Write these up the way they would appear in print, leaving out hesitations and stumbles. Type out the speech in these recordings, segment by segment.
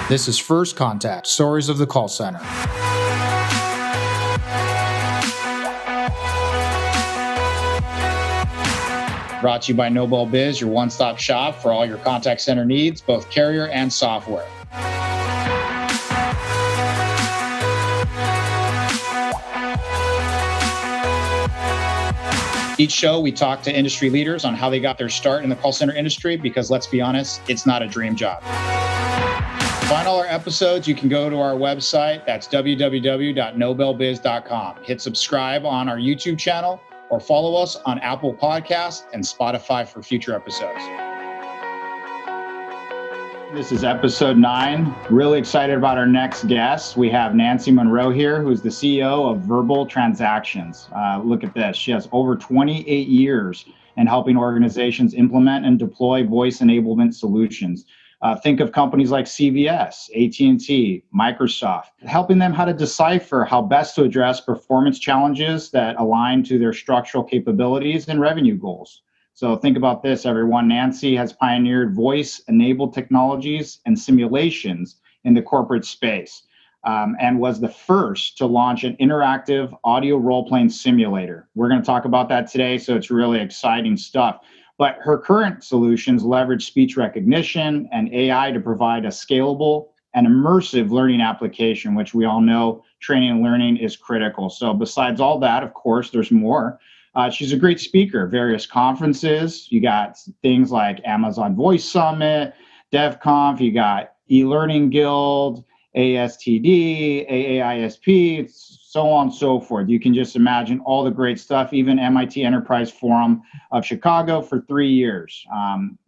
This is First Contact, Stories of the Call Center. Brought to you by Nobel Biz, your one-stop shop for all your contact center needs, both carrier and software. Each show, we talk to industry leaders on how they got their start in the call center industry, because let's be honest, it's not a dream job. To find all our episodes, you can go to our website. That's www.nobelbiz.com. Hit subscribe on our YouTube channel or follow us on Apple Podcasts and Spotify for future episodes. This is episode 9. Really excited about our next guest. We have Nancy Munro here, who's the CEO of Verbal Transactions. Look at this. She has over 28 years in helping organizations implement and deploy voice enablement solutions. Think of companies like CVS, AT&T, Microsoft, helping them how to decipher how best to address performance challenges that align to their structural capabilities and revenue goals. So think about this, everyone. Nancy has pioneered voice-enabled technologies and simulations in the corporate space, and was the first to launch an interactive audio role-playing simulator. We're going to talk about that today, so it's really exciting stuff. But her current solutions leverage speech recognition and AI to provide a scalable and immersive learning application, which we all know training and learning is critical. So besides all that, of course, there's more. She's a great speaker, various conferences. You got things like Amazon Voice Summit, DevConf, you got eLearning Guild, ASTD, AAISP, so on and so forth. You can just imagine all the great stuff, even MIT Enterprise Forum of Chicago for 3 years.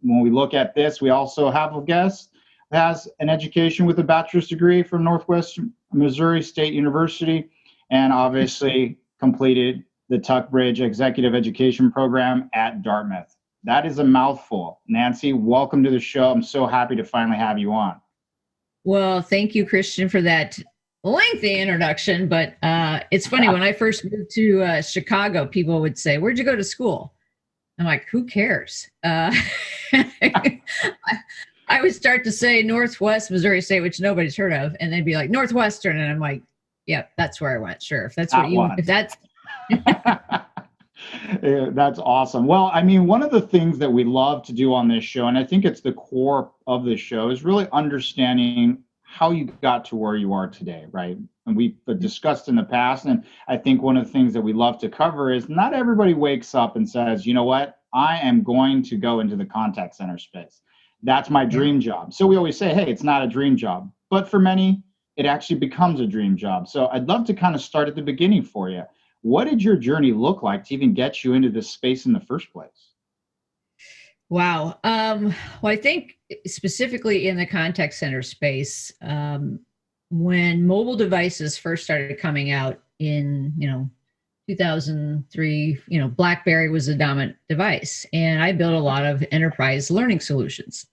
When we look at this, we also have a guest that has an education with a bachelor's degree from Northwest Missouri State University, and obviously completed the Tuckbridge Executive Education Program at Dartmouth. That is a mouthful. Nancy, welcome to the show. I'm so happy to finally have you on. Well, thank you, Christian, for that lengthy introduction. But it's funny, when I first moved to Chicago, people would say, "Where'd you go to school?" I'm like, who cares? I would start to say Northwest Missouri State, which nobody's heard of. And they'd be like, Northwestern. And I'm like, yeah, that's where I went. Sure. If that's what you want, if that's. Yeah, that's awesome. Well, I mean, one of the things that we love to do on this show, and I think it's the core of the show, is really understanding how you got to where you are today, right? And we've discussed in the past, and I think one of the things that we love to cover is not everybody wakes up and says, you know what, I am going to go into the contact center space. That's my dream job. So we always say, hey, it's not a dream job. But for many, it actually becomes a dream job. So I'd love to kind of start at the beginning for you. What did your journey look like to even get you into this space in the first place? Wow. Well, I think specifically in the contact center space, when mobile devices first started coming out in, 2003, BlackBerry was the dominant device, and I built a lot of enterprise learning solutions.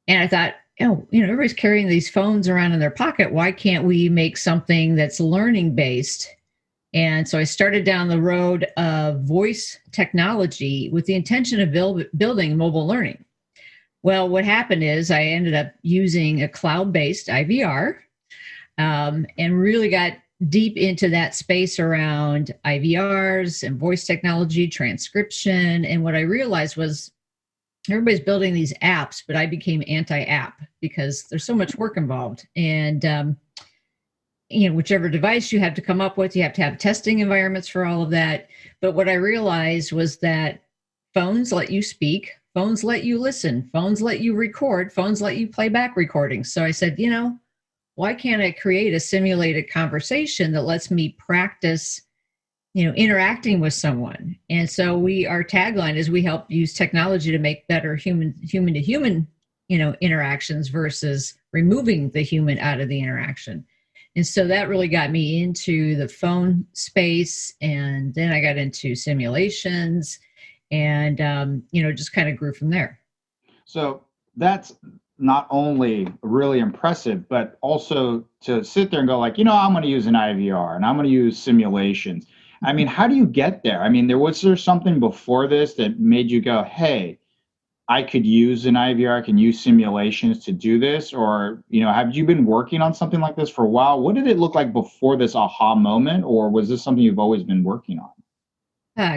And I thought, everybody's carrying these phones around in their pocket. Why can't we make something that's learning based? And so I started down the road of voice technology with the intention of building mobile learning. Well, what happened is I ended up using a cloud-based IVR, and really got deep into that space around IVRs and voice technology, transcription. And what I realized was everybody's building these apps, but I became anti-app because there's so much work involved. And whichever device you have to come up with, you have to have testing environments for all of that. But what I realized was that phones let you speak, phones let you listen, phones let you record, phones let you play back recordings. So I said, why can't I create a simulated conversation that lets me practice, interacting with someone? And so our tagline is we help use technology to make better human to human, interactions versus removing the human out of the interaction. And so that really got me into the phone space. And then I got into simulations and, just kind of grew from there. So that's not only really impressive, but also to sit there and go like, I'm going to use an IVR and I'm going to use simulations. I mean, how do you get there? I mean, was there something before this that made you go, hey, I could use an IVR, I can use simulations to do this? Or, have you been working on something like this for a while? What did it look like before this aha moment? Or was this something you've always been working on?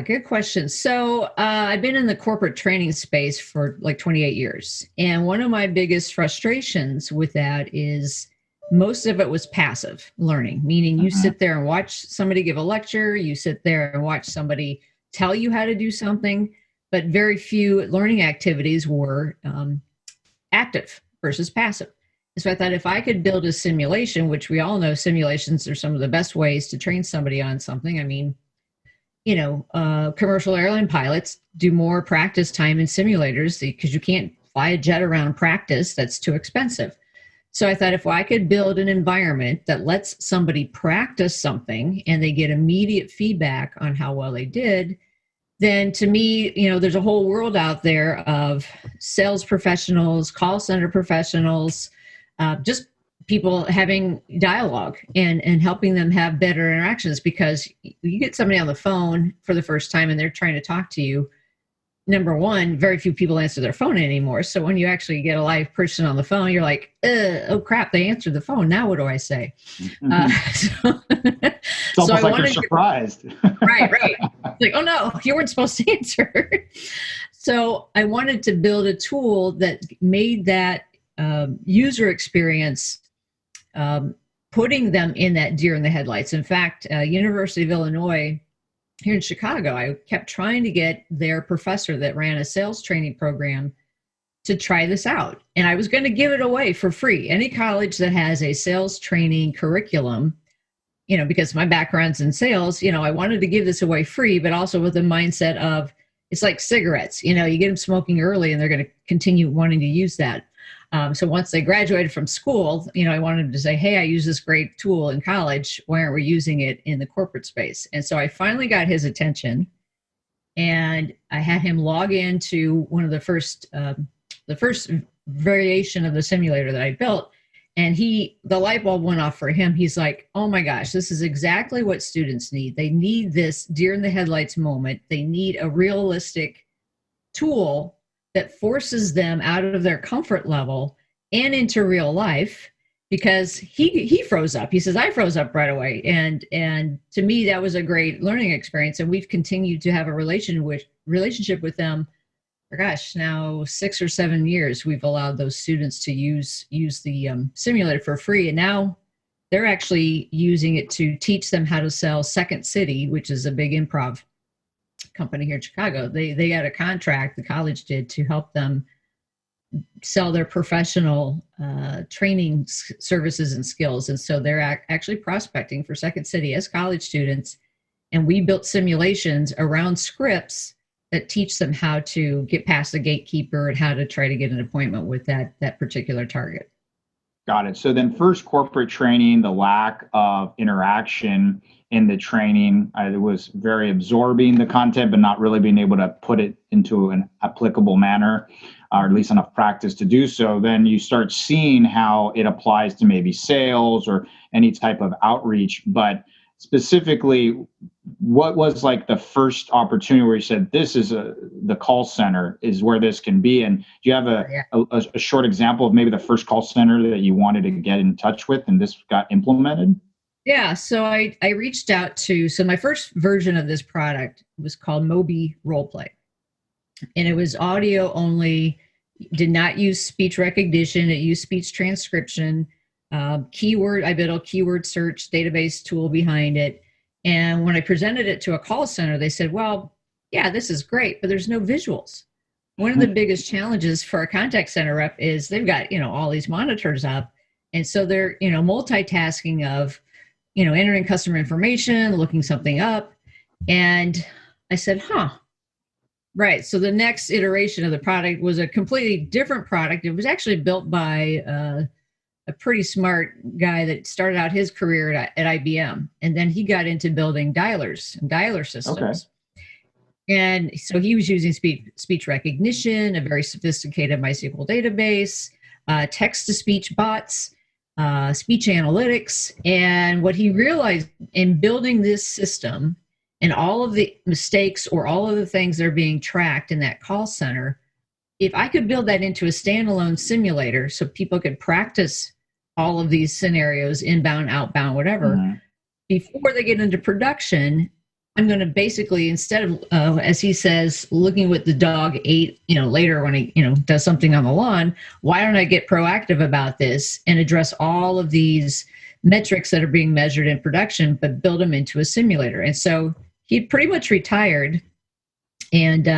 Good question. So I've been in the corporate training space for like 28 years. And one of my biggest frustrations with that is most of it was passive learning, meaning you Mhm. sit there and watch somebody give a lecture, you sit there and watch somebody tell you how to do something, but very few learning activities were active versus passive. So I thought if I could build a simulation, which we all know simulations are some of the best ways to train somebody on something. I mean, commercial airline pilots do more practice time in simulators because you can't fly a jet around practice. That's too expensive. So I thought if I could build an environment that lets somebody practice something and they get immediate feedback on how well they did, then to me, there's a whole world out there of sales professionals, call center professionals, just people having dialogue and helping them have better interactions, because you get somebody on the phone for the first time and they're trying to talk to you. Number one, very few people answer their phone anymore. So when you actually get a live person on the phone, you're like, oh crap, they answered the phone. Now what do I say? So, It's so almost I like you're wanted surprised. right. It's like, oh no, you weren't supposed to answer. So I wanted to build a tool that made that user experience, putting them in that deer in the headlights. In fact, University of Illinois here in Chicago, I kept trying to get their professor that ran a sales training program to try this out. And I was going to give it away for free. Any college that has a sales training curriculum, because my background's in sales, I wanted to give this away free, but also with the mindset of it's like cigarettes, you get them smoking early and they're going to continue wanting to use that. So once they graduated from school, I wanted to say, hey, I use this great tool in college. Why aren't we using it in the corporate space? And so I finally got his attention, and I had him log into one of the first variation of the simulator that I built. And the light bulb went off for him. He's like, oh my gosh, this is exactly what students need. They need this deer in the headlights moment. They need a realistic tool that forces them out of their comfort level and into real life, because he froze up. He says, I froze up right away. And to me, that was a great learning experience. And we've continued to have a relationship with them for, gosh, now 6 or 7 years. We've allowed those students to use the simulator for free. And now they're actually using it to teach them how to sell Second City, which is a big improv company here in Chicago. They got a contract, the college did, to help them sell their professional training services and skills. And so they're actually prospecting for Second City as college students. And we built simulations around scripts that teach them how to get past the gatekeeper and how to try to get an appointment with that particular target. Got it. So then first corporate training, the lack of interaction in the training, it was very absorbing the content, but not really being able to put it into an applicable manner, or at least enough practice to do so. Then you start seeing how it applies to maybe sales or any type of outreach. But specifically, what was like the first opportunity where you said, this is the call center is where this can be? And do you have a short example of maybe the first call center that you wanted to get in touch with and this got implemented? Yeah, so I reached out so my first version of this product was called Mobi Roleplay. And it was audio only, did not use speech recognition. It used speech transcription. I built a keyword search database tool behind it. And when I presented it to a call center, they said, well, yeah, this is great, but there's no visuals. One of the biggest challenges for a contact center rep is they've got, all these monitors up. And so they're, multitasking of, entering customer information, looking something up. And I said, right. So the next iteration of the product was a completely different product. It was actually built by a pretty smart guy that started out his career at IBM. And then he got into building dialers and dialer systems. Okay. And so he was using speech recognition, a very sophisticated MySQL database, text-to-speech bots, speech analytics. And what he realized in building this system and all of the mistakes or all of the things that are being tracked in that call center, if I could build that into a standalone simulator so people could practice all of these scenarios, inbound, outbound, whatever, before they get into production, I'm going to basically, instead of, as he says, looking what the dog ate, later when he, does something on the lawn, why don't I get proactive about this and address all of these metrics that are being measured in production, but build them into a simulator? And so he pretty much retired. And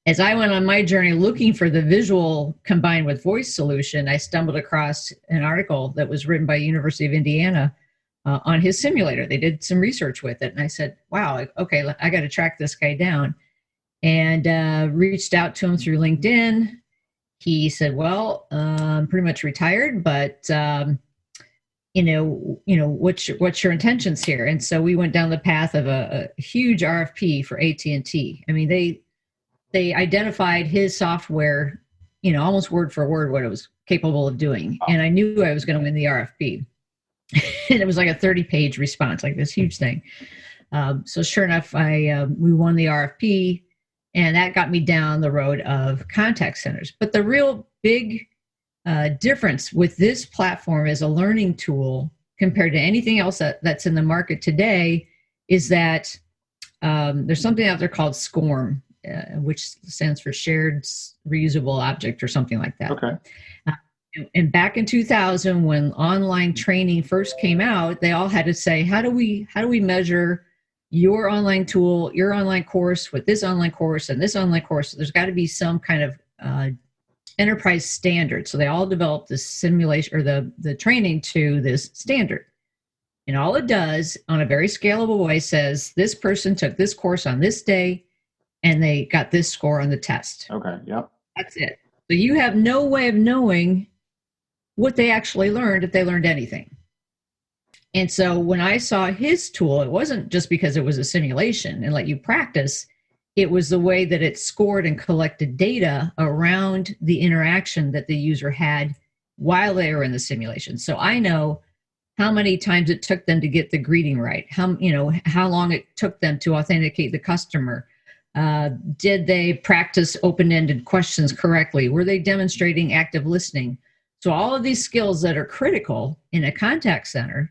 as I went on my journey looking for the visual combined with voice solution, I stumbled across an article that was written by University of Indiana on his simulator. They did some research with it. And I said, wow, okay, I got to track this guy down. And reached out to him through LinkedIn. He said, well, I'm pretty much retired, but, what's your intentions here? And so we went down the path of a huge RFP for AT&T. I mean, they identified his software, almost word for word what it was capable of doing. And I knew I was going to win the RFP. And it was like a 30-page response, like this huge thing. So sure enough, we won the RFP, and that got me down the road of contact centers. But the real big difference with this platform as a learning tool compared to anything else that's in the market today is that there's something out there called SCORM, which stands for Shared Reusable Object or something like that. Okay. And back in 2000, when online training first came out, they all had to say, how do we measure your online tool, your online course with this online course and this online course? So there's got to be some kind of enterprise standard. So they all developed this simulation or the training to this standard. And all it does on a very scalable way says this person took this course on this day and they got this score on the test. Okay. Yep. That's it. So you have no way of knowing what they actually learned, if they learned anything. And so when I saw his tool, it wasn't just because it was a simulation and let you practice. It was the way that it scored and collected data around the interaction that the user had while they were in the simulation. So I know how many times it took them to get the greeting right, how long it took them to authenticate the customer. Did they practice open-ended questions correctly? Were they demonstrating active listening? So all of these skills that are critical in a contact center,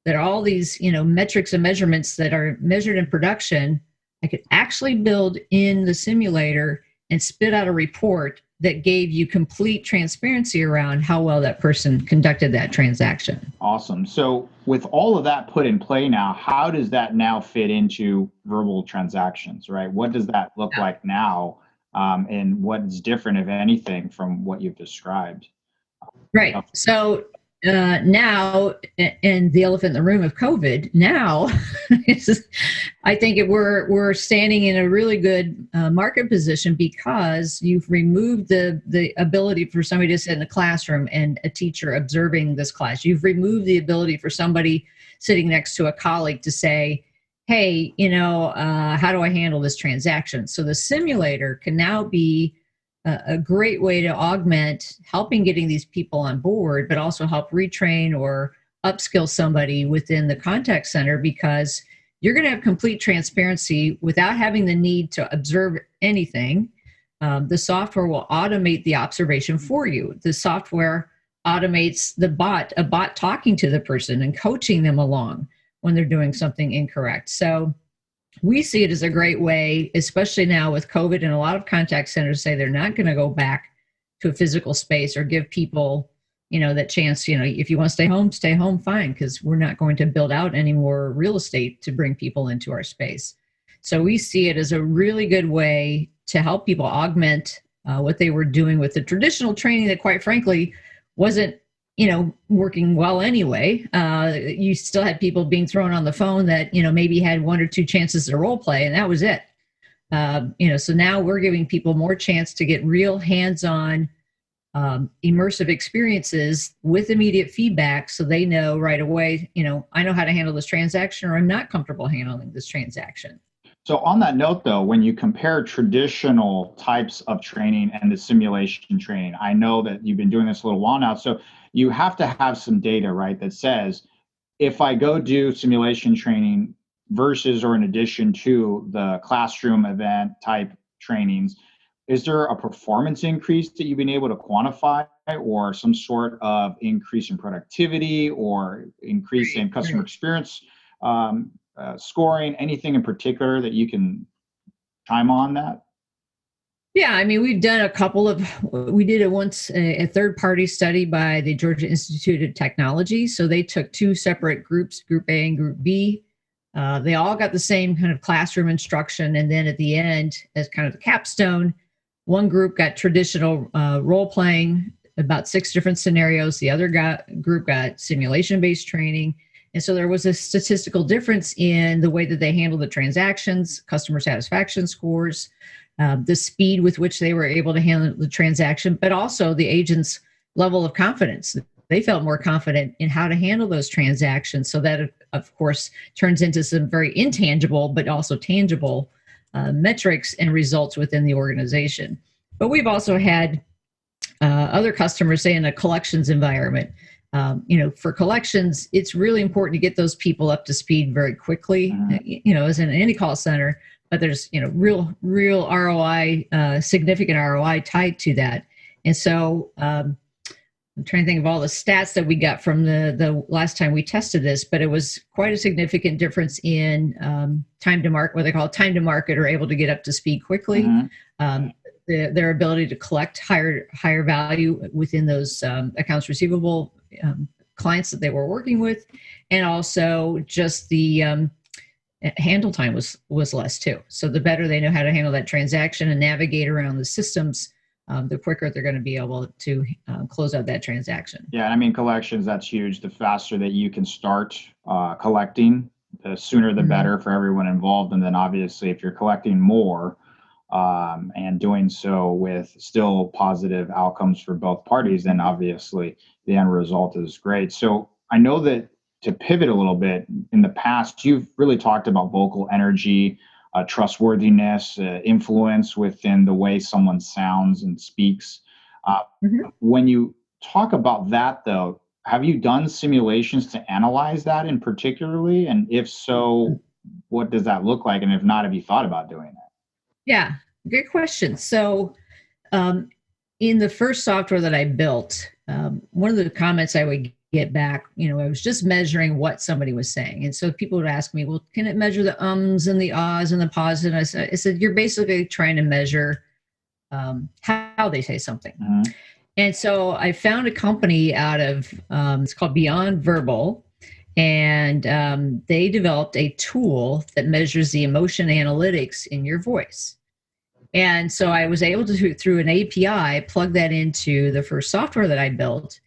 that are all these, metrics and measurements that are measured in production, I could actually build in the simulator and spit out a report that gave you complete transparency around how well that person conducted that transaction. Awesome. So with all of that put in play now, how does that now fit into verbal transactions, right? What does that look like now? And what's different, if anything, from what you've described? Right. So now, and the elephant in the room of COVID, now, I think we're standing in a really good market position because you've removed the ability for somebody to sit in the classroom and a teacher observing this class. You've removed the ability for somebody sitting next to a colleague to say, hey, how do I handle this transaction? So the simulator can now be a great way to augment helping getting these people on board, but also help retrain or upskill somebody within the contact center, because you're going to have complete transparency without having the need to observe anything. The software will automate the observation for you. The software automates a bot talking to the person and coaching them along when they're doing something incorrect. So we see it as a great way, especially now with COVID, and a lot of contact centers say they're not going to go back to a physical space or give people, that chance, if you want to stay home, fine, because we're not going to build out any more real estate to bring people into our space. So we see it as a really good way to help people augment what they were doing with the traditional training that, quite frankly, wasn't working well anyway. You still had people being thrown on the phone that, maybe had one or two chances to role play, and that was it. So now we're giving people more chance to get real hands-on immersive experiences with immediate feedback, so they know right away, I know how to handle this transaction, or I'm not comfortable handling this transaction. So on that note, though, when you compare traditional types of training and the simulation training, I know that you've been doing this a little while now, so you have to have some data, right, that says, if I go do simulation training versus or in addition to the classroom event type trainings, is there a performance increase that you've been able to quantify, or some sort of increase in productivity or increase in customer experience scoring? Anything in particular that you can chime on that? Yeah, I mean, we've done a couple of, we did it once, a third party study by the Georgia Institute of Technology. So they took two separate groups, Group A and Group B. They all got the same kind of classroom instruction. And then at the end, as kind of the capstone, one group got traditional role playing, about 6 different scenarios. The other group got simulation based training. And so there was a statistical difference in the way that they handled the transactions, customer satisfaction scores, the speed with which they were able to handle the transaction, but also the agent's level of confidence. They felt more confident in how to handle those transactions. So that, of course, turns into some very intangible, but also tangible metrics and results within the organization. But we've also had other customers, say in a collections environment, for collections, it's really important to get those people up to speed very quickly, as in any call center. But there's, real ROI, significant ROI tied to that. And so I'm trying to think of all the stats that we got from the last time we tested this, but it was quite a significant difference in time to market, what they call time to market, or able to get up to speed quickly. Their ability to collect higher value within those accounts receivable clients that they were working with, and also just the handle time was less too. So the better they know how to handle that transaction and navigate around the systems, the quicker they're going to be able to close out that transaction. Yeah, I mean, collections, that's huge. The faster that you can start collecting, the sooner the better for everyone involved. And then obviously, if you're collecting more and doing so with still positive outcomes for both parties, then obviously the end result is great. So I know that, to pivot a little bit, in the past, you've really talked about vocal energy, trustworthiness, influence within the way someone sounds and speaks. When you talk about that, though, have you done simulations to analyze that in particularly? And if so, what does that look like? And if not, have you thought about doing that? Yeah, good question. So in the first software that I built, one of the comments I would get back, I was just measuring what somebody was saying. And so people would ask me, well, can it measure the ums and the ahs and the pauses? And I said, you're basically trying to measure how they say something. And so I found a company out of, it's called Beyond Verbal. And they developed a tool that measures the emotion analytics in your voice. And so I was able to, through an API, plug that into the first software that I built.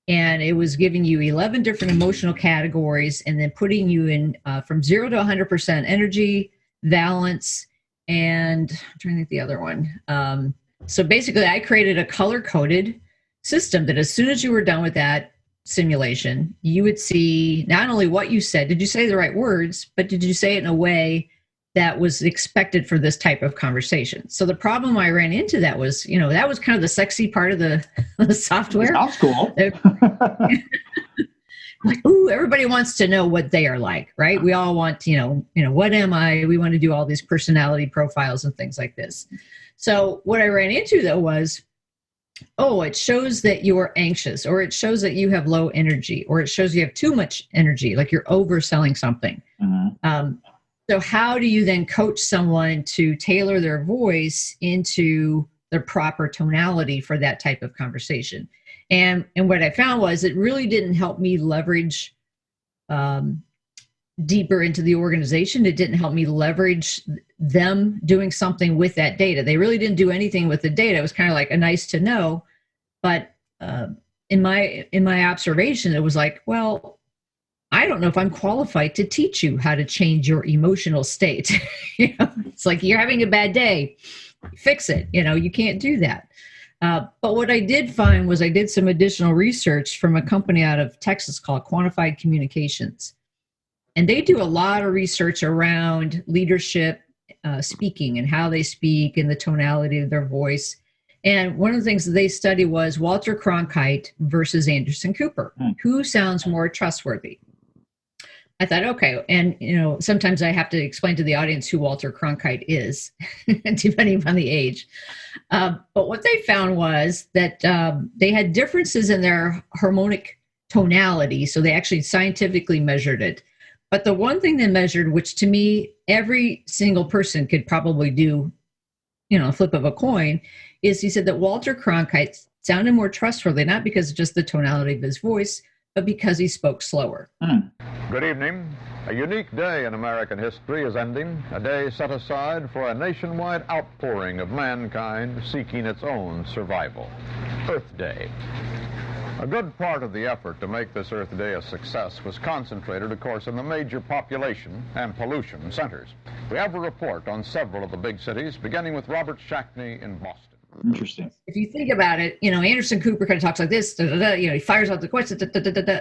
And it was giving you 11 different emotional categories and then putting you in from 0 to 100% energy, balance, and I'm trying to think the other one. So basically, I created a color-coded system that as soon as you were done with that simulation, you would see not only what you said, did you say the right words, but did you say it in a way that was expected for this type of conversation? So the problem I ran into that was, that was kind of the sexy part of the software. Sounds cool. Like, ooh, everybody wants to know what they are like, right? We all want, what am I? We want to do all these personality profiles and things like this. So what I ran into though was, it shows that you're anxious, or it shows that you have low energy, or it shows you have too much energy, like you're overselling something. So how do you then coach someone to tailor their voice into the proper tonality for that type of conversation? And what I found was it really didn't help me leverage deeper into the organization. It didn't help me leverage them doing something with that data. They really didn't do anything with the data. It was kind of like a nice to know. But in my observation, it was like, well, I don't know if I'm qualified to teach you how to change your emotional state. It's like you're having a bad day, fix it. You can't do that. But what I did find was I did some additional research from a company out of Texas called Quantified Communications. And they do a lot of research around leadership, speaking and how they speak and the tonality of their voice. And one of the things that they studied was Walter Cronkite versus Anderson Cooper. Who sounds more trustworthy? I thought, okay. And, sometimes I have to explain to the audience who Walter Cronkite is, depending upon the age. But what they found was that they had differences in their harmonic tonality. So they actually scientifically measured it. But the one thing they measured, which to me, every single person could probably do, a flip of a coin, is he said that Walter Cronkite sounded more trustworthy, not because of just the tonality of his voice, but because he spoke slower. Good evening. A unique day in American history is ending, a day set aside for a nationwide outpouring of mankind seeking its own survival. Earth Day. A good part of the effort to make this Earth Day a success was concentrated, of course, in the major population and pollution centers. We have a report on several of the big cities, beginning with Robert Shackney in Boston. Interesting. If you think about it, Anderson Cooper kind of talks like this, he fires out the question,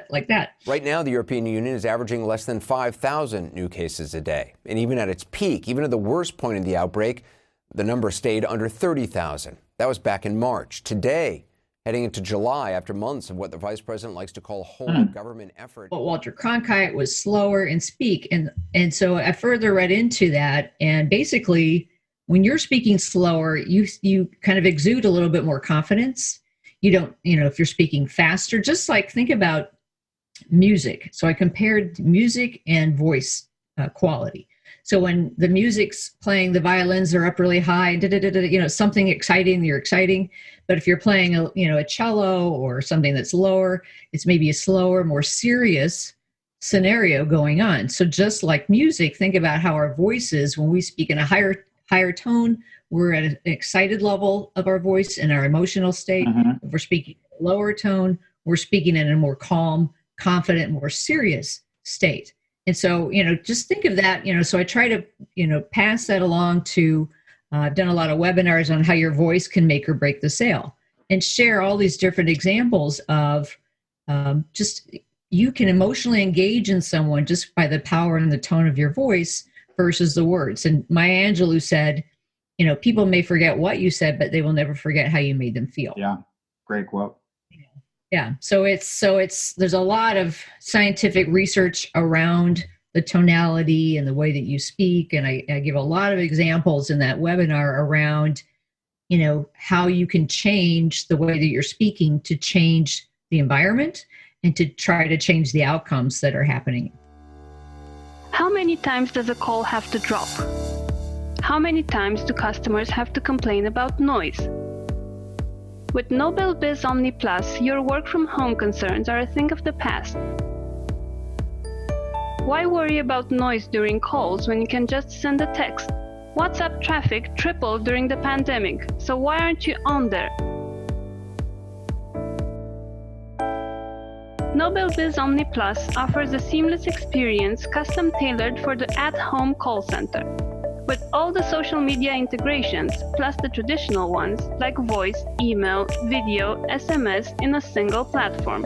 like that. Right now, the European Union is averaging less than 5,000 new cases a day. And even at its peak, even at the worst point in the outbreak, the number stayed under 30,000. That was back in March. Today, heading into July, after months of what the vice president likes to call whole government effort. But Walter Cronkite was slower in speak. And so I further read into that. And basically, when you're speaking slower, you kind of exude a little bit more confidence. You don't, if you're speaking faster, just like think about music. So I compared music and voice quality. So when the music's playing, the violins are up really high, something exciting, you're exciting. But if you're playing a cello or something that's lower, it's maybe a slower, more serious scenario going on. So just like music, think about how our voices, when we speak in a higher tone, we're at an excited level of our voice and our emotional state. If we're speaking at a lower tone, we're speaking in a more calm, confident, more serious state. And so, just think of that, so I try to, pass that along to, I've done a lot of webinars on how your voice can make or break the sale and share all these different examples of just you can emotionally engage in someone just by the power and the tone of your voice versus the words. And Maya Angelou said, people may forget what you said, but they will never forget how you made them feel. Yeah, great quote. Yeah. So there's a lot of scientific research around the tonality and the way that you speak. And I give a lot of examples in that webinar around, how you can change the way that you're speaking to change the environment and to try to change the outcomes that are happening. How many times does a call have to drop? How many times do customers have to complain about noise? With Nobel Biz Omni Plus, your work from home concerns are a thing of the past. Why worry about noise during calls when you can just send a text? WhatsApp traffic tripled during the pandemic, so why aren't you on there? Nobel Biz Omni Plus offers a seamless experience custom tailored for the at-home call center. With all the social media integrations, plus the traditional ones like voice, email, video, SMS in a single platform.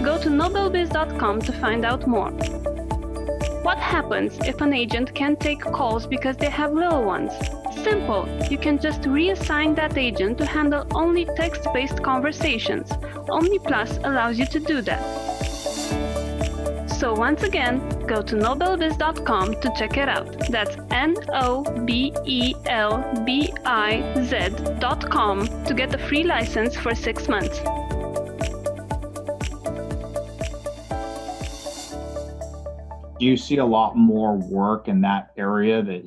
Go to nobelbiz.com to find out more. What happens if an agent can't take calls because they have little ones? Simple. You can just reassign that agent to handle only text-based conversations. Omni Plus allows you to do that. So once again, go to nobelbiz.com to check it out. That's nobelbiz.com to get a free license for 6 months. Do you see a lot more work in that area that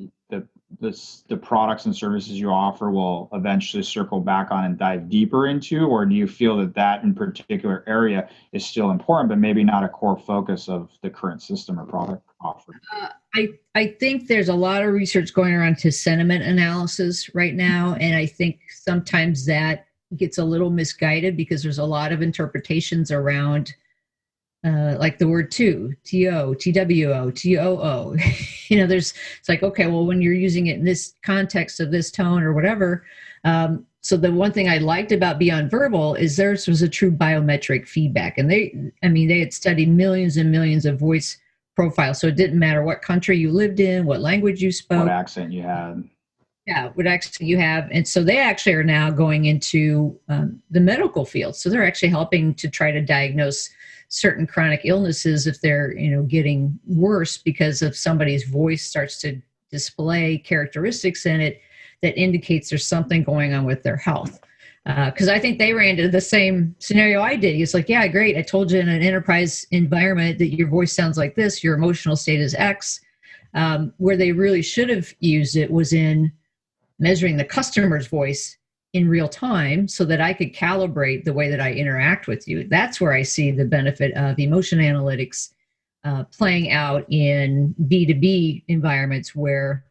the products and services you offer will eventually circle back on and dive deeper into, or do you feel that in particular area is still important, but maybe not a core focus of the current system or product offered? I think there's a lot of research going around to sentiment analysis right now, and I think sometimes that gets a little misguided because there's a lot of interpretations around like the word to, T-O, T-W-O, T-O-O. It's like, okay, well, when you're using it in this context of this tone or whatever. So the one thing I liked about Beyond Verbal is theirs was a true biometric feedback. And they had studied millions and millions of voice profiles. So it didn't matter what country you lived in, what language you spoke. What accent you had. Yeah, what actually you have, and so they actually are now going into the medical field. So they're actually helping to try to diagnose certain chronic illnesses if they're, getting worse because of somebody's voice starts to display characteristics in it that indicates there's something going on with their health. Because I think they ran into the same scenario I did. It's like, yeah, great. I told you in an enterprise environment that your voice sounds like this, your emotional state is X. Where they really should have used it was in measuring the customer's voice in real time so that I could calibrate the way that I interact with you. That's where I see the benefit of emotion analytics playing out in B2B environments where,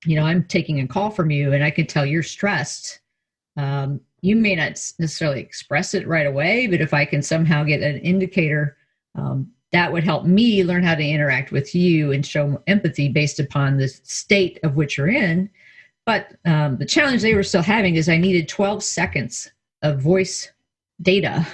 I'm taking a call from you and I can tell you're stressed. You may not necessarily express it right away, but if I can somehow get an indicator, that would help me learn how to interact with you and show empathy based upon the state of which you're in. But the challenge they were still having is I needed 12 seconds of voice data.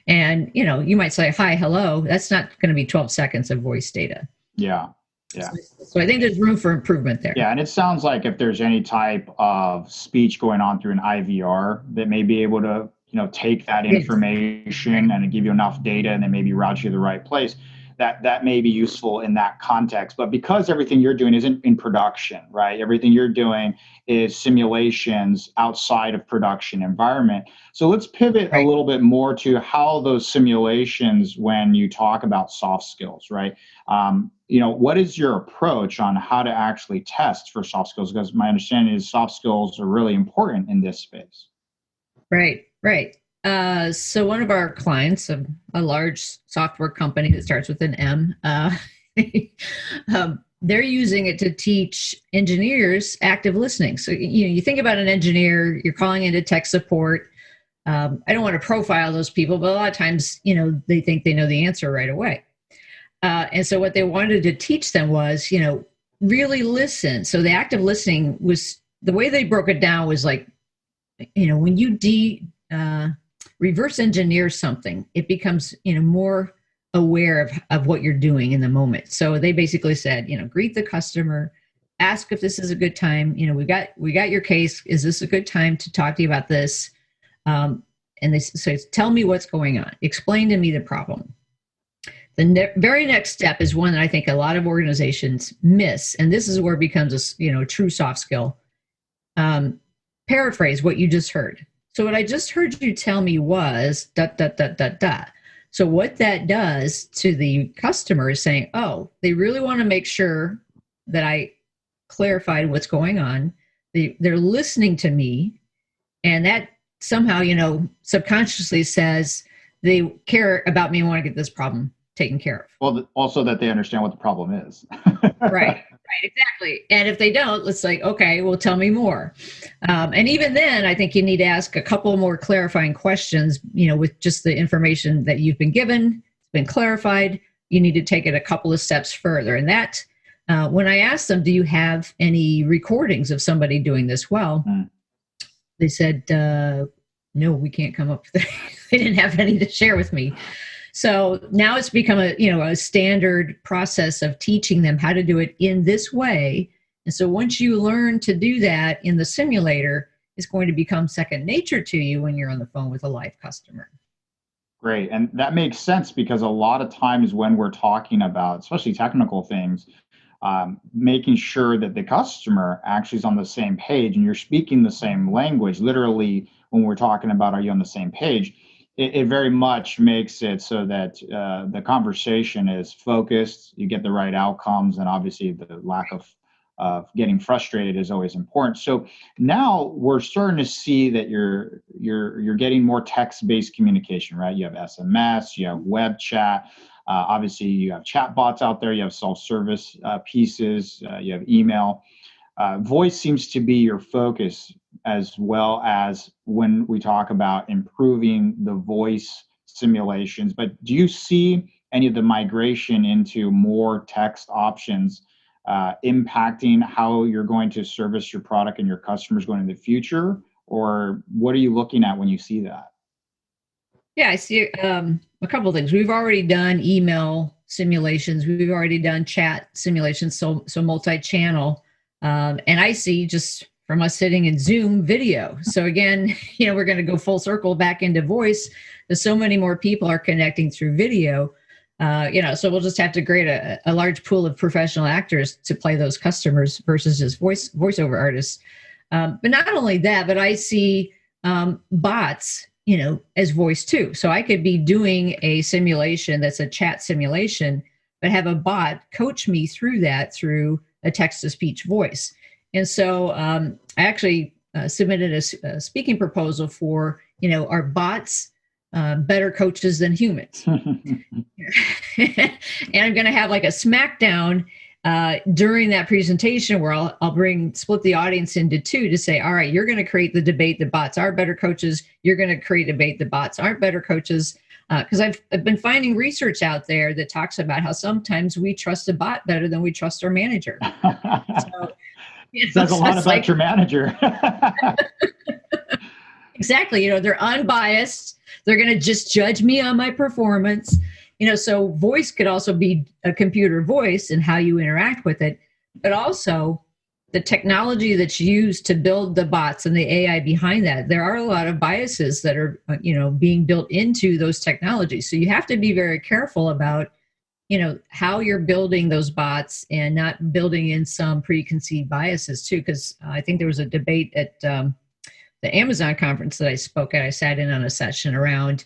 And, you might say, hi, hello. That's not going to be 12 seconds of voice data. Yeah. Yeah. So I think there's room for improvement there. Yeah. And it sounds like if there's any type of speech going on through an IVR that may be able to, take that information and give you enough data and then maybe route you to the right place. That may be useful in that context. But because everything you're doing isn't in production, right? Everything you're doing is simulations outside of production environment. So let's pivot a little bit more to how those simulations, when you talk about soft skills, right? What is your approach on how to actually test for soft skills? Because my understanding is soft skills are really important in this space. Right. So one of our clients, a large software company that starts with an M, they're using it to teach engineers active listening. So, you think about an engineer, you're calling into tech support. I don't want to profile those people, but a lot of times, they think they know the answer right away. And so what they wanted to teach them was, really listen. So the active listening was, the way they broke it down was like, when you reverse engineer something, it becomes, more aware of what you're doing in the moment. So they basically said, greet the customer, ask if this is a good time. We got your case. Is this a good time to talk to you about this? And they say, tell me what's going on. Explain to me the problem. The very next step is one that I think a lot of organizations miss. And this is where it becomes a true soft skill. Paraphrase what you just heard. So what I just heard you tell me was ... So what that does to the customer is saying, oh, they really want to make sure that I clarified what's going on. They're listening to me. And that somehow, subconsciously says they care about me and want to get this problem taken care of. Well, also that they understand what the problem is. Right, exactly. And if they don't, it's like, okay, well, tell me more. And even then, I think you need to ask a couple more clarifying questions, with just the information that you've been given, it's been clarified. You need to take it a couple of steps further. And that, when I asked them, do you have any recordings of somebody doing this well? They said, no, we can't come up with it. They didn't have any to share with me. So now it's become a standard process of teaching them how to do it in this way. And so once you learn to do that in the simulator, it's going to become second nature to you when you're on the phone with a live customer. Great. And that makes sense because a lot of times when we're talking about, especially technical things, making sure that the customer actually is on the same page and you're speaking the same language, literally when we're talking about, are you on the same page? It very much makes it so that the conversation is focused, you get the right outcomes, and obviously the lack of getting frustrated is always important. So now we're starting to see that you're getting more text-based communication, right? You have SMS, you have web chat, obviously you have chat bots out there, you have self-service pieces, you have email. Voice seems to be your focus, as well as when we talk about improving the voice simulations. But do you see any of the migration into more text options impacting how you're going to service your product and your customers going in the future? Or what are you looking at when you see that? Yeah, I see a couple of things. We've already done email simulations. We've already done chat simulations, so multi-channel. And I see just from us sitting in Zoom video. So again, we're going to go full circle back into voice, because so many more people are connecting through video. So we'll just have to create a large pool of professional actors to play those customers versus just voiceover artists. But not only that, but I see bots, as voice too. So I could be doing a simulation that's a chat simulation, but have a bot coach me through that through a text-to-speech voice. And so I actually submitted a speaking proposal for, are bots better coaches than humans? And I'm going to have like a smackdown during that presentation where I'll split the audience into two to say, all right, you're going to create the debate that bots are better coaches. You're going to create a debate that bots aren't better coaches. Because I've been finding research out there that talks about how sometimes we trust a bot better than we trust our manager. So, says a lot about your manager. Exactly. They're unbiased. They're going to just judge me on my performance. So voice could also be a computer voice and how you interact with it, but also the technology that's used to build the bots and the AI behind that. There are a lot of biases that are, being built into those technologies. So you have to be very careful about, how you're building those bots and not building in some preconceived biases too. Because I think there was a debate at the Amazon conference that I spoke at. I sat in on a session around,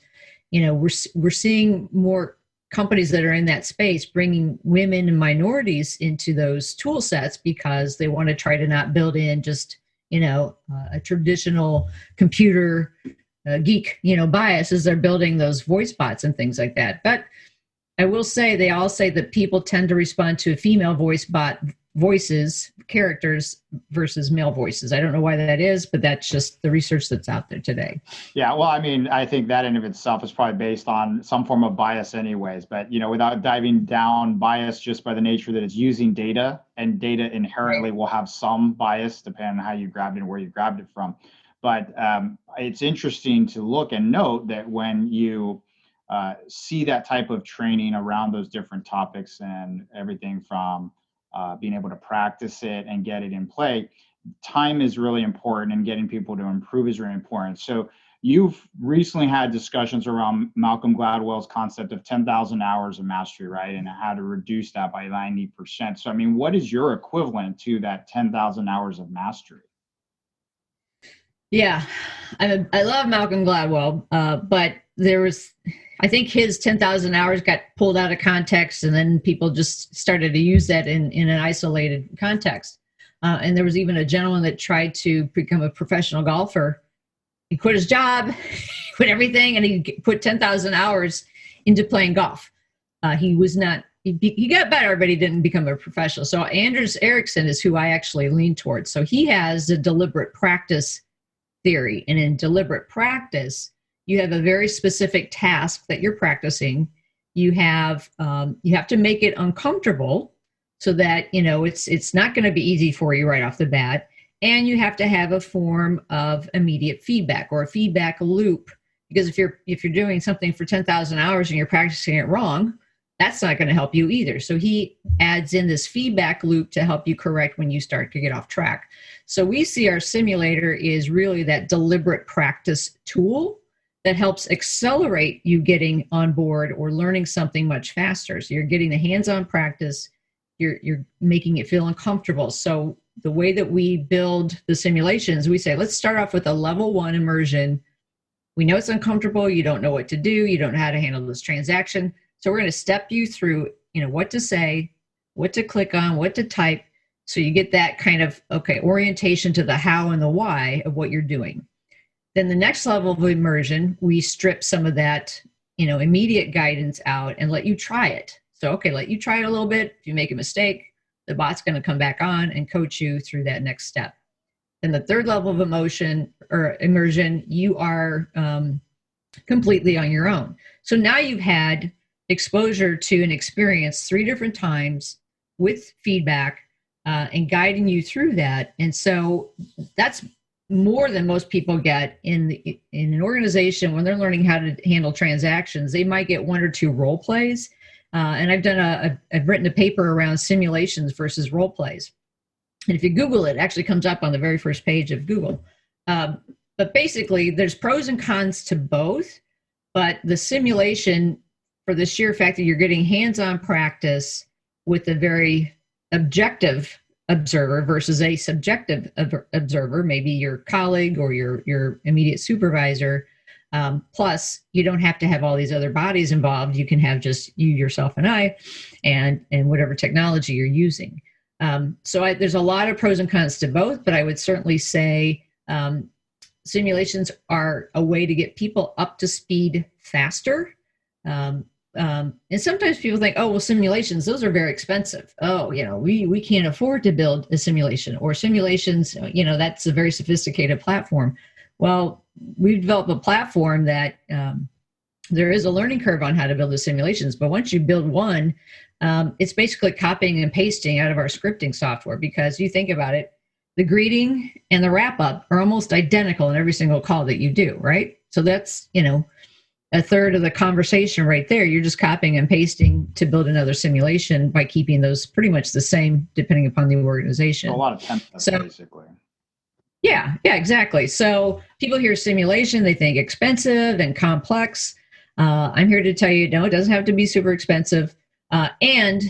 we're seeing more companies that are in that space bringing women and minorities into those tool sets because they want to try to not build in just, a traditional computer geek, bias as they're building those voice bots and things like that. But I will say, they all say that people tend to respond to a female voice bot voices, characters versus male voices. I don't know why that is, but that's just the research that's out there today. Yeah, well, I think that in of itself is probably based on some form of bias anyways, but without diving down, bias just by the nature that it's using data, and data inherently will have some bias depending on how you grabbed it and where you grabbed it from. But it's interesting to look and note that when you see that type of training around those different topics and everything from being able to practice it and get it in play, time is really important, and getting people to improve is really important. So you've recently had discussions around Malcolm Gladwell's concept of 10,000 hours of mastery, right? And how to reduce that by 90%. So, what is your equivalent to that 10,000 hours of mastery? Yeah, I love Malcolm Gladwell, but I think his 10,000 hours got pulled out of context, and then people just started to use that in an isolated context. And there was even a gentleman that tried to become a professional golfer. He quit his job, quit everything, and he put 10,000 hours into playing golf. He got better, but he didn't become a professional. So Anders Ericsson is who I actually lean towards. So he has a deliberate practice theory. And in deliberate practice, you have a very specific task that you're practicing. You have to make it uncomfortable so that, it's not going to be easy for you right off the bat. And you have to have a form of immediate feedback or a feedback loop, because if you're doing something for 10,000 hours and you're practicing it wrong, that's not going to help you either. So he adds in this feedback loop to help you correct when you start to get off track. So we see our simulator is really that deliberate practice tool that helps accelerate you getting on board or learning something much faster. So you're getting the hands-on practice, you're making it feel uncomfortable. So the way that we build the simulations, we say, let's start off with a level 1 immersion. We know it's uncomfortable, you don't know what to do, you don't know how to handle this transaction. So we're going to step you through, what to say, what to click on, what to type. So you get that kind of, orientation to the how and the why of what you're doing. Then the next level of immersion, we strip some of that, immediate guidance out and let you try it. So, let you try it a little bit. If you make a mistake, the bot's going to come back on and coach you through that next step. Then the third level of immersion, you are completely on your own. So now you've had exposure to an experience 3 different times with feedback and guiding you through that. And so that's more than most people get in an organization when they're learning how to handle transactions. They might get 1 or 2 role plays. And I've written a paper around simulations versus role plays. And if you Google it, it actually comes up on the very first page of Google. But basically, there's pros and cons to both. But the simulation, for the sheer fact that you're getting hands-on practice with a very objective observer versus a subjective observer, maybe your colleague or your immediate supervisor. Plus, you don't have to have all these other bodies involved. You can have just you, yourself, and I, and whatever technology you're using. There's a lot of pros and cons to both, but I would certainly say simulations are a way to get people up to speed faster. And sometimes people think, oh, well, simulations, those are very expensive. Oh, we can't afford to build a simulation, or simulations, that's a very sophisticated platform. Well, we've developed a platform that there is a learning curve on how to build the simulations. But once you build one, it's basically copying and pasting out of our scripting software, because you think about it, the greeting and the wrap up are almost identical in every single call that you do, right? So that's, a third of the conversation right there. You're just copying and pasting to build another simulation by keeping those pretty much the same depending upon the organization. A lot of templates, basically. Yeah, exactly. So people hear simulation, they think expensive and complex. I'm here to tell you, no, it doesn't have to be super expensive. And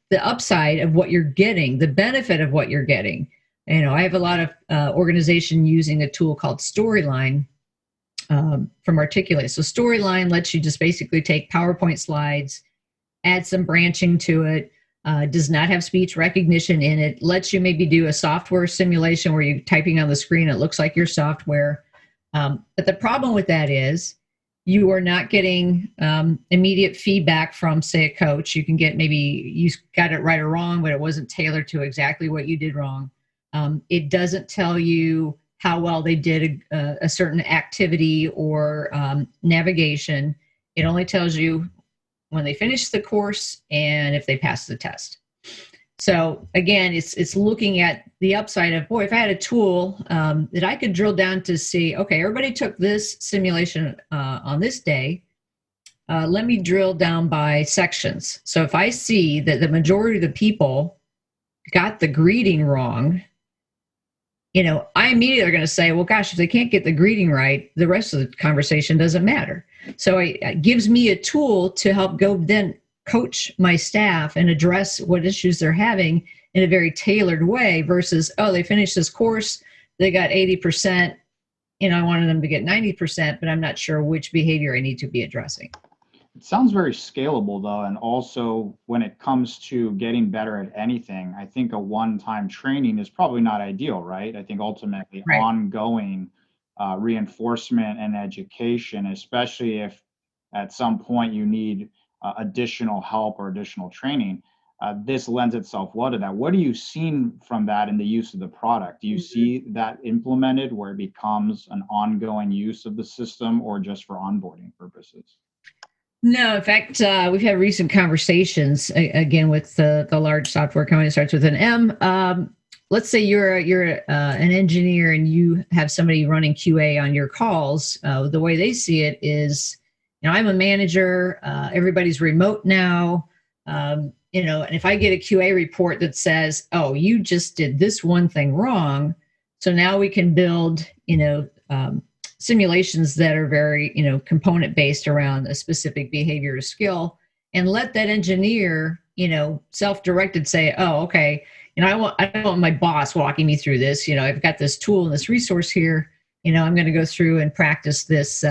the upside of what you're getting, the benefit of what you're getting. I have a lot of organization using a tool called Storyline from Articulate. So Storyline lets you just basically take PowerPoint slides, add some branching to it, does not have speech recognition in it, lets you maybe do a software simulation where you're typing on the screen, it looks like your software. But the problem with that is you are not getting immediate feedback from, say, a coach. You can get maybe you got it right or wrong, but it wasn't tailored to exactly what you did wrong. It doesn't tell you how well they did a certain activity or navigation. It only tells you when they finish the course and if they pass the test. So again, it's looking at the upside of, boy, if I had a tool that I could drill down to see, okay, everybody took this simulation on this day. Let me drill down by sections. So if I see that the majority of the people got the greeting wrong, I immediately are going to say, well, gosh, if they can't get the greeting right, the rest of the conversation doesn't matter. So it gives me a tool to help go then coach my staff and address what issues they're having in a very tailored way versus, oh, they finished this course, they got 80%, I wanted them to get 90%, but I'm not sure which behavior I need to be addressing. It sounds very scalable, though, and also when it comes to getting better at anything, I think a one-time training is probably not ideal, right? I think ultimately Right. Ongoing reinforcement and education, especially if at some point you need additional help or additional training, this lends itself well to that. What are you seeing from that in the use of the product? Do you see that implemented where it becomes an ongoing use of the system or just for onboarding purposes? No, in fact, we've had recent conversations again with the large software company that starts with an M. Let's say you're an engineer and you have somebody running QA on your calls. The way they see it is, I'm a manager. Everybody's remote now. And if I get a QA report that says, "Oh, you just did this one thing wrong," so now we can build, simulations that are very, component based around a specific behavior or skill, and let that engineer, self-directed say, oh, okay, I don't want my boss walking me through this. I've got this tool and this resource here. I'm going to go through and practice this,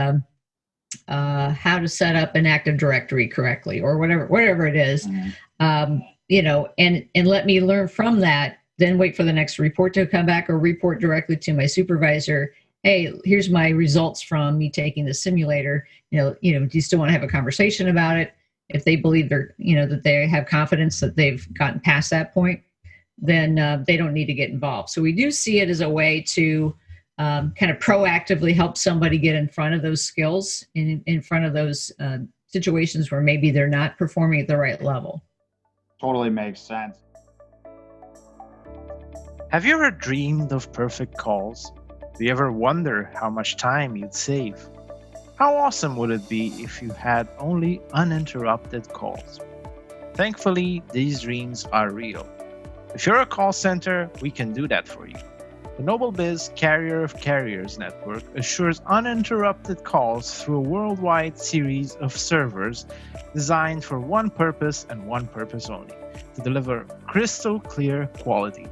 how to set up an Active Directory correctly or whatever it is. Mm-hmm. And let me learn from that, then wait for the next report to come back or report directly to my supervisor. Hey, here's my results from me taking the simulator. Do you still want to have a conversation about it? If they believe they're, that they have confidence that they've gotten past that point, then they don't need to get involved. So we do see it as a way to kind of proactively help somebody get in front of those skills, in front of those situations where maybe they're not performing at the right level. Totally makes sense. Have you ever dreamed of perfect calls? Do you ever wonder how much time you'd save? How awesome would it be if you had only uninterrupted calls? Thankfully, these dreams are real. If you're a call center, we can do that for you. The NobleBiz Carrier of Carriers network assures uninterrupted calls through a worldwide series of servers designed for one purpose and one purpose only, to deliver crystal clear quality.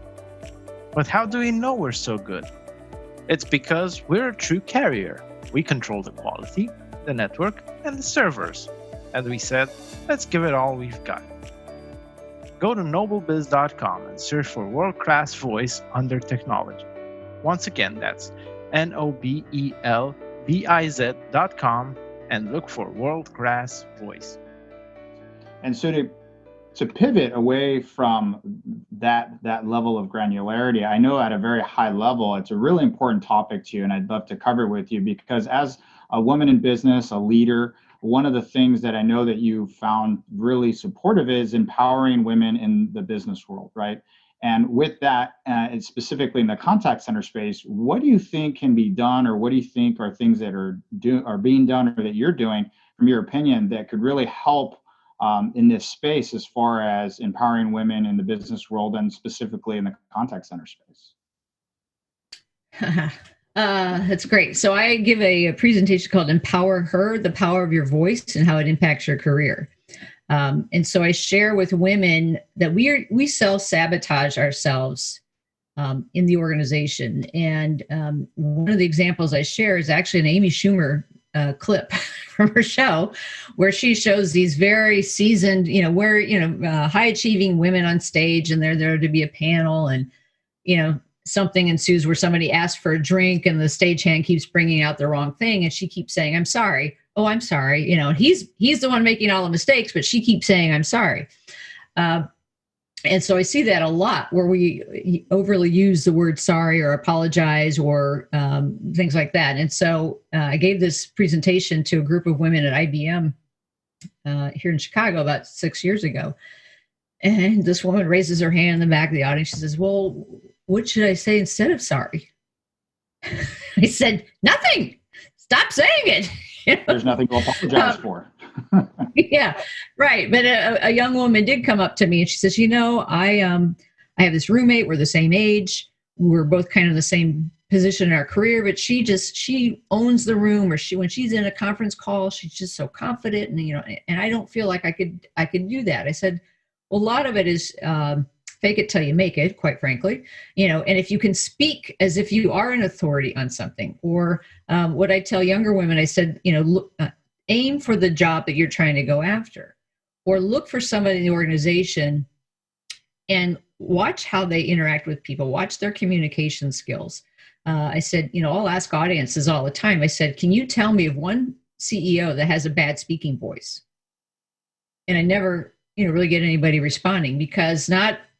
But how do we know we're so good? It's because we're a true carrier. We control the quality, the network, and the servers. And we said, let's give it all we've got. Go to noblebiz.com and search for world-class voice under technology. Once again, that's nobelbiz.com and look for world-class voice. And so to pivot away from that level of granularity, I know at a very high level, it's a really important topic to you, and I'd love to cover it with you, because as a woman in business, a leader, one of the things that I know that you found really supportive is empowering women in the business world, right? And with that, and specifically in the contact center space, what do you think can be done, or what do you think are things that are being done, or that you're doing, from your opinion, that could really help in this space as far as empowering women in the business world, and specifically in the contact center space? That's great. So I give a presentation called Empower Her, the Power of Your Voice and How It Impacts Your Career. And so I share with women that we self-sabotage ourselves in the organization. And one of the examples I share is actually an Amy Schumer clip from her show, where she shows these very seasoned, high achieving women on stage, and they're there to be a panel, and, something ensues where somebody asks for a drink and the stagehand keeps bringing out the wrong thing. And she keeps saying, I'm sorry. Oh, I'm sorry. He's the one making all the mistakes, but she keeps saying, I'm sorry. And so I see that a lot, where we overly use the word sorry or apologize or things like that. And so I gave this presentation to a group of women at IBM here in Chicago about 6 years ago. And this woman raises her hand in the back of the audience. She says, well, what should I say instead of sorry? I said, nothing. Stop saying it. There's nothing to apologize for. Yeah, right. But a young woman did come up to me, and she says, I have this roommate. We're the same age. We're both kind of the same position in our career, but she owns the room, or when she's in a conference call, she's just so confident, and I don't feel like I could do that. I said, well, a lot of it is fake it till you make it, quite frankly, and if you can speak as if you are an authority on something, or what I tell younger women, I said, look, aim for the job that you're trying to go after, or look for somebody in the organization and watch how they interact with people, watch their communication skills. I said, I'll ask audiences all the time. I said, can you tell me of one CEO that has a bad speaking voice? And I never, really get anybody responding, because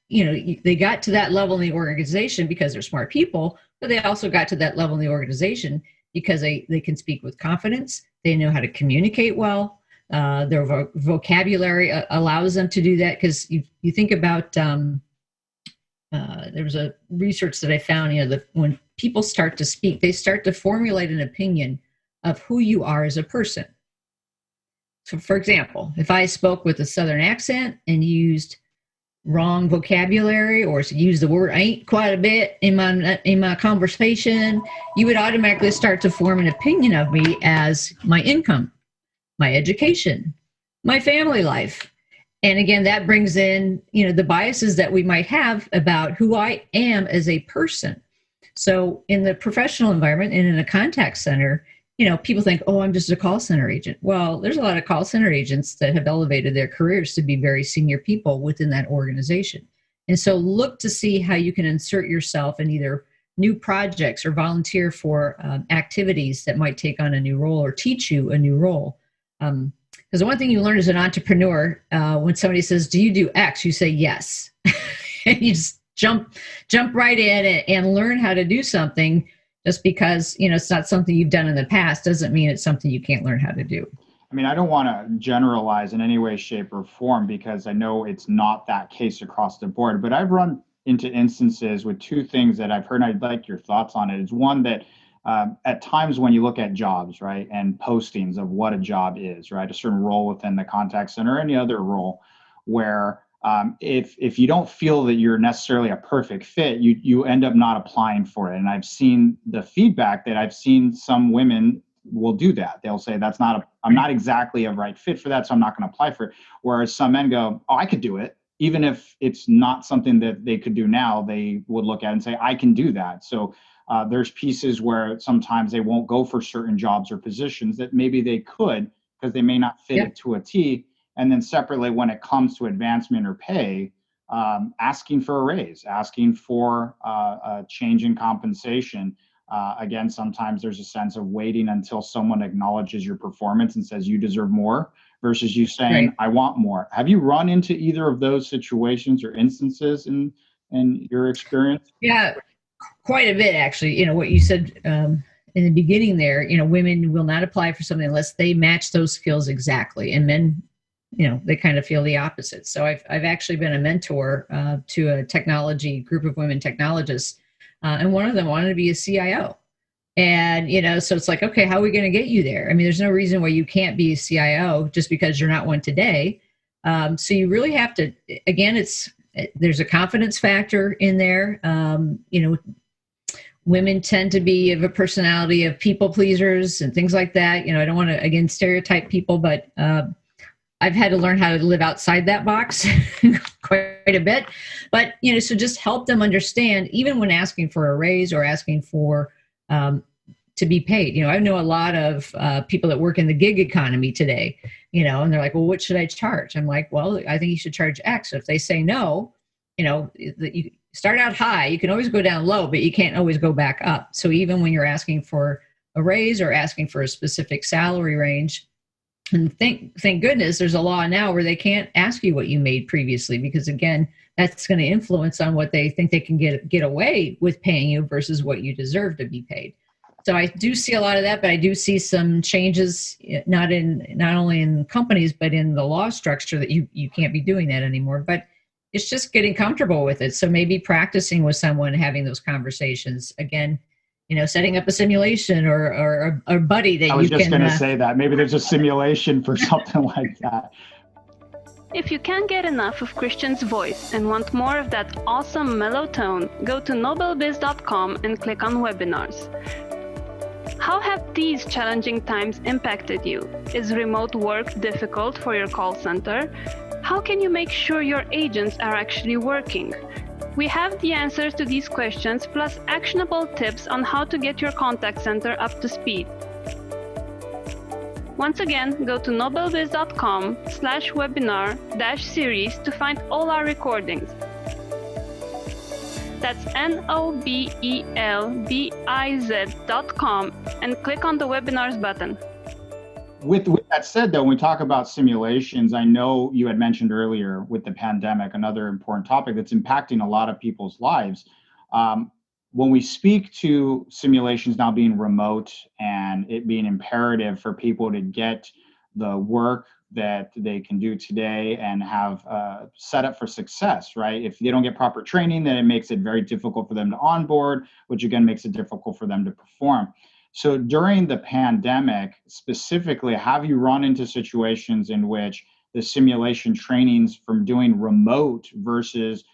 they got to that level in the organization because they're smart people, but they also got to that level in the organization because they can speak with confidence. They know how to communicate well. Their vocabulary allows them to do that, because you think about, there was a research that I found, that when people start to speak, they start to formulate an opinion of who you are as a person. So, for example, if I spoke with a Southern accent and used wrong vocabulary, or used the word ain't quite a bit in my conversation, you would automatically start to form an opinion of me as my income, my education, my family life. And again, that brings in, the biases that we might have about who I am as a person. So in the professional environment and in a contact center, people think, oh, I'm just a call center agent. Well, there's a lot of call center agents that have elevated their careers to be very senior people within that organization. And so look to see how you can insert yourself in either new projects or volunteer for activities that might take on a new role or teach you a new role. Because the one thing you learn as an entrepreneur, when somebody says, do you do X? You say yes. And you just jump right in and learn how to do something. Just because, it's not something you've done in the past doesn't mean it's something you can't learn how to do. I mean, I don't want to generalize in any way, shape, or form, because I know it's not that case across the board. But I've run into instances with two things that I've heard, and I'd like your thoughts on it. Is one that at times when you look at jobs, right, and postings of what a job is, right, a certain role within the contact center or any other role, where if you don't feel that you're necessarily a perfect fit, you end up not applying for it. And I've seen the feedback that I've seen some women will do that. They'll say I'm not exactly a right fit for that, so I'm not going to apply for it. Whereas some men go, oh, I could do it. Even if it's not something that they could do now, they would look at it and say, I can do that. So there's pieces where sometimes they won't go for certain jobs or positions that maybe they could because they may not fit it to a T. And then separately, when it comes to advancement or pay, asking for a raise, asking for a change in compensation. Again, sometimes there's a sense of waiting until someone acknowledges your performance and says you deserve more versus you saying, I want more. Have you run into either of those situations or instances in your experience? Yeah, quite a bit, actually. What you said in the beginning there, women will not apply for something unless they match those skills exactly. And men, they kind of feel the opposite. So I've actually been a mentor to a technology group of women technologists. And one of them wanted to be a CIO. And, so it's like, okay, how are we going to get you there? I mean, there's no reason why you can't be a CIO just because you're not one today. So you really have to, again, there's a confidence factor in there. Women tend to be of a personality of people pleasers and things like that. I don't want to, again, stereotype people, but I've had to learn how to live outside that box quite a bit. But, so just help them understand, even when asking for a raise or asking for to be paid. I know a lot of people that work in the gig economy today, and they're like, well, what should I charge? I'm like, well, I think you should charge X. So if they say no, you start out high, you can always go down low, but you can't always go back up. So even when you're asking for a raise or asking for a specific salary range, and thank goodness there's a law now where they can't ask you what you made previously, because again, that's going to influence on what they think they can get away with paying you versus what you deserve to be paid. So I do see a lot of that, but I do see some changes, not only in companies, but in the law structure that you can't be doing that anymore. But it's just getting comfortable with it. So maybe practicing with someone, having those conversations again, setting up a simulation or a buddy that you can. I was just going to say that maybe there's a simulation for something like that. If you can't get enough of Christian's voice and want more of that awesome mellow tone, go to nobelbiz.com and click on webinars. How have these challenging times impacted you? Is remote work difficult for your call center? How can you make sure your agents are actually working? We have the answers to these questions, plus actionable tips on how to get your contact center up to speed. Once again, go to nobelbiz.com/webinar-series to find all our recordings. That's nobelbiz.com and click on the webinars button. With that said, though, when we talk about simulations, I know you had mentioned earlier with the pandemic, another important topic that's impacting a lot of people's lives. When we speak to simulations now being remote and it being imperative for people to get the work that they can do today and have set up for success, right? If they don't get proper training, then it makes it very difficult for them to onboard, which again makes it difficult for them to perform. So during the pandemic, specifically, have you run into situations in which the simulation trainings from doing remote versus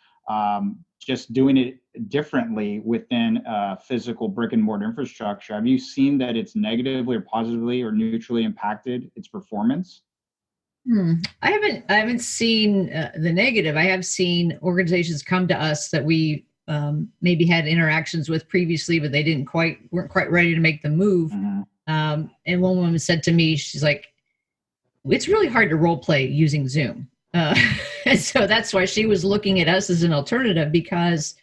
just doing it differently within physical brick and mortar infrastructure? Have you seen that it's negatively or positively or neutrally impacted its performance? I haven't seen the negative. I have seen organizations come to us that we maybe had interactions with previously, but they weren't quite ready to make the move. Mm-hmm. And one woman said to me, she's like, it's really hard to role play using Zoom. And so that's why she was looking at us as an alternative because,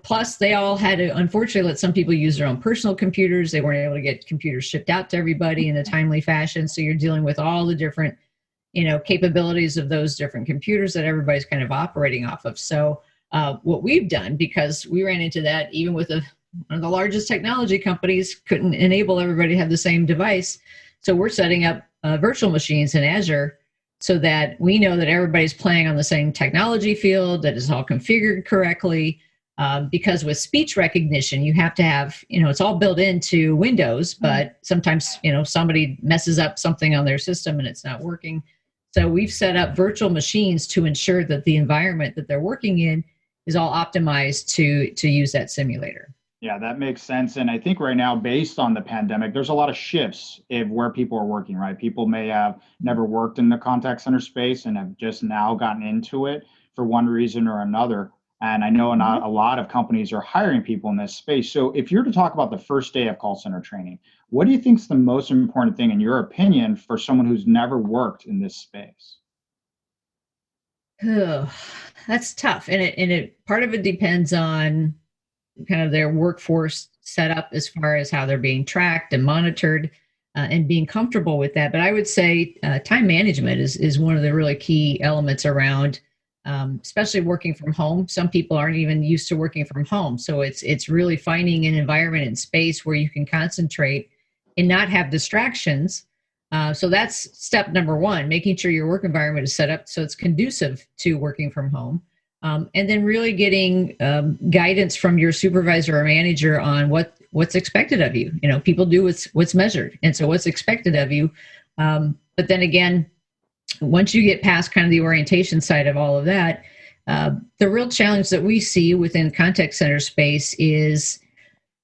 plus they all had to, unfortunately, let some people use their own personal computers. They weren't able to get computers shipped out to everybody in a timely fashion. So you're dealing with all the different, capabilities of those different computers that everybody's kind of operating off of. So what we've done, because we ran into that even with one of the largest technology companies couldn't enable everybody to have the same device. So we're setting up virtual machines in Azure so that we know that everybody's playing on the same technology field, that is all configured correctly. Because with speech recognition, you have to have, it's all built into Windows, but sometimes, somebody messes up something on their system and it's not working. So we've set up virtual machines to ensure that the environment that they're working in is all optimized to use that simulator. Yeah, that makes sense. And I think right now, based on the pandemic, there's a lot of shifts of where people are working, right? People may have never worked in the contact center space and have just now gotten into it for one reason or another. And I know not a lot of companies are hiring people in this space. So if you're to talk about the first day of call center training, what do you think is the most important thing, in your opinion, for someone who's never worked in this space? Oh, that's tough. And it part of it depends on kind of their workforce setup as far as how they're being tracked and monitored, and being comfortable with that. But I would say time management is one of the really key elements around, especially working from home. Some people aren't even used to working from home, so it's really finding an environment and space where you can concentrate and not have distractions. So that's step number one, making sure your work environment is set up so it's conducive to working from home. And then really getting guidance from your supervisor or manager on what's expected of you. You know, people do what's measured, and so what's expected of you. But then again, once you get past kind of the orientation side of all of that, the real challenge that we see within contact center space is,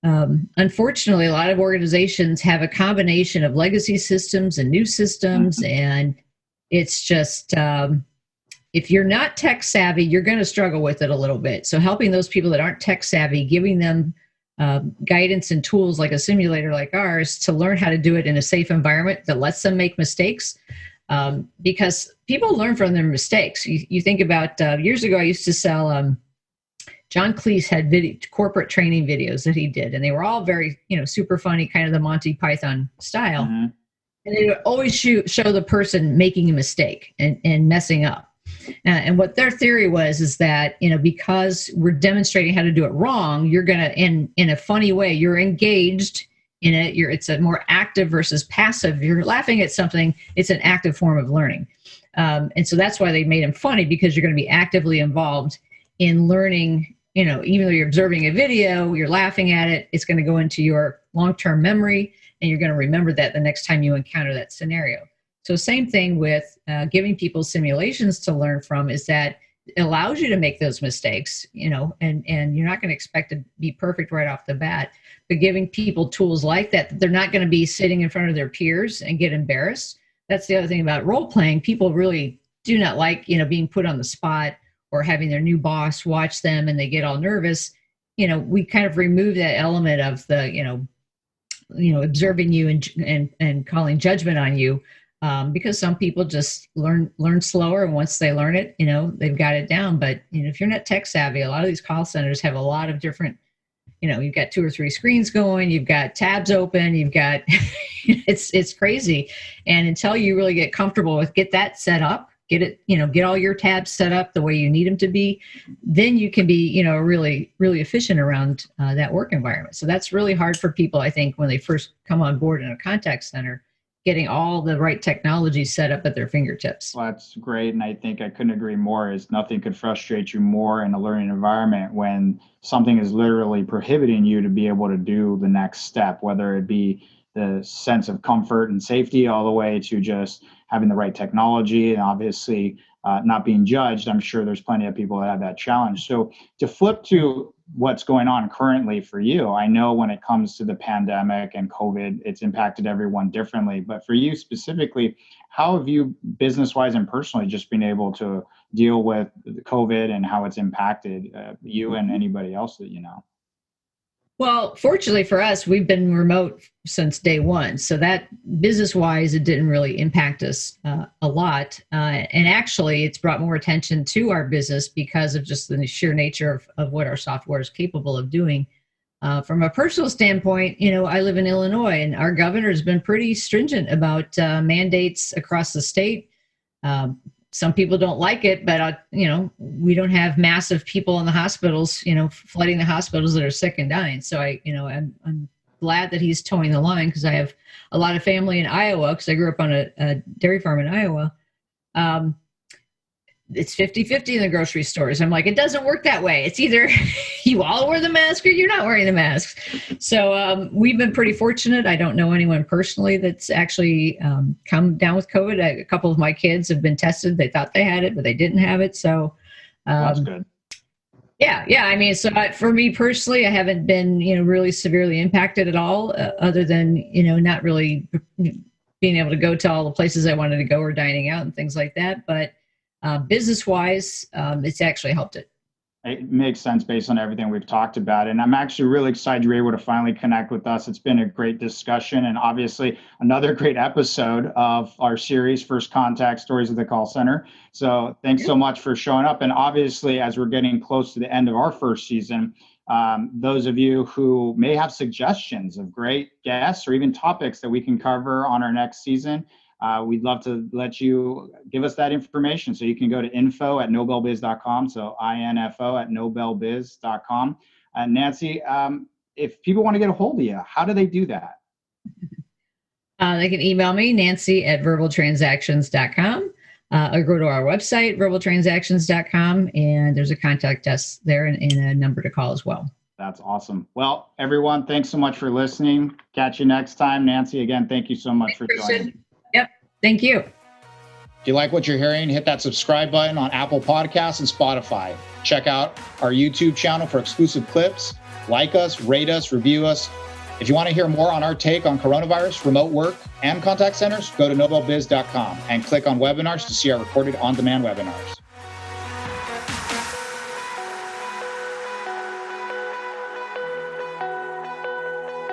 unfortunately, a lot of organizations have a combination of legacy systems and new systems, and it's just if you're not tech savvy, you're going to struggle with it a little bit. So helping those people that aren't tech savvy, giving them guidance and tools like a simulator like ours to learn how to do it in a safe environment that lets them make mistakes, because people learn from their mistakes. You think about years ago, I used to sell, John Cleese had corporate training videos that he did, and they were all very, super funny, kind of the Monty Python style. Mm-hmm. And they would always show the person making a mistake and messing up. And what their theory is that, because we're demonstrating how to do it wrong, you're going to, in a funny way, you're engaged in it. It's a more active versus passive. You're laughing at something. It's an active form of learning. And so that's why they made him funny, because you're going to be actively involved in learning. Even though you're observing a video, you're laughing at it, it's going to go into your long-term memory, and you're going to remember that the next time you encounter that scenario. So same thing with giving people simulations to learn from, is that it allows you to make those mistakes, and you're not going to expect to be perfect right off the bat, but giving people tools like that they're not going to be sitting in front of their peers and get embarrassed. That's the other thing about role playing. People really do not like, being put on the spot or having their new boss watch them and they get all nervous. We kind of remove that element of the, observing you and calling judgment on you. Because some people just learn slower, and once they learn it, they've got it down. But if you're not tech savvy, a lot of these call centers have a lot of different, you've got 2 or 3 screens going, you've got tabs open, you've got it's crazy. And until you really get comfortable with get that set up, get all your tabs set up the way you need them to be, then you can be really really efficient around that work environment. So that's really hard for people, I think, when they first come on board in a contact center, getting all the right technology set up at their fingertips. Well, that's great. And I think I couldn't agree more, is nothing could frustrate you more in a learning environment when something is literally prohibiting you to be able to do the next step, whether it be the sense of comfort and safety, all the way to just having the right technology and obviously not being judged. I'm sure there's plenty of people that have that challenge. So to flip to what's going on currently for you, I know when it comes to the pandemic and COVID, it's impacted everyone differently. But for you specifically, how have you, business-wise and personally, just been able to deal with COVID and how it's impacted you and anybody else that you know? Well, fortunately for us, we've been remote since day one. So that business-wise, it didn't really impact us a lot. And actually, it's brought more attention to our business because of just the sheer nature of what our software is capable of doing. From a personal standpoint, I live in Illinois, and our governor has been pretty stringent about mandates across the state. Some people don't like it, but we don't have massive people in the hospitals, flooding the hospitals that are sick and dying. So I'm glad that he's towing the line, because I have a lot of family in Iowa, because I grew up on a dairy farm in Iowa. it's 50-50 in the grocery stores. I'm like, it doesn't work that way. It's either you all wear the mask or you're not wearing the mask. So we've been pretty fortunate. I don't know anyone personally that's actually come down with COVID. A couple of my kids have been tested. They thought they had it, but they didn't have it. So That's good. Yeah. I mean, so for me personally, I haven't been, really severely impacted at all, other than, not really being able to go to all the places I wanted to go or dining out and things like that. But business-wise, it's actually helped it. It makes sense based on everything we've talked about. And I'm actually really excited you're able to finally connect with us. It's been a great discussion and obviously another great episode of our series, First Contact, Stories of the Call Center. So thanks so much for showing up. And obviously, as we're getting close to the end of our first season, those of you who may have suggestions of great guests or even topics that we can cover on our next season, we'd love to let you give us that information. So you can go to info@nobelbiz.com. So info@nobelbiz.com. Nancy, if people want to get a hold of you, how do they do that? They can email me, nancy@verbaltransactions.com, or go to our website, verbaltransactions.com, and there's a contact us there and a number to call as well. That's awesome. Well, everyone, thanks so much for listening. Catch you next time. Nancy, again, thank you so much for joining. Yep. Thank you. If you like what you're hearing, hit that subscribe button on Apple Podcasts and Spotify. Check out our YouTube channel for exclusive clips. Like us, rate us, review us. If you want to hear more on our take on coronavirus, remote work, and contact centers, go to nobelbiz.com and click on webinars to see our recorded on-demand webinars.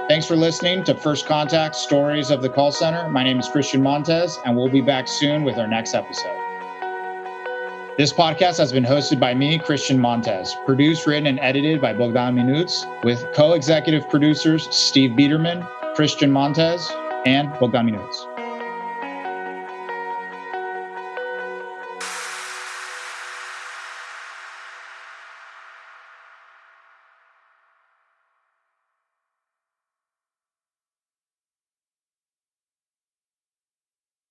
Thanks for listening to First Contact, Stories of the Call Center. My name is Christian Montez, and we'll be back soon with our next episode. This podcast has been hosted by me, Christian Montez, produced, written, and edited by Bogdan Minuț, with co-executive producers Steve Biederman, Christian Montez, and Bogdan Minuț.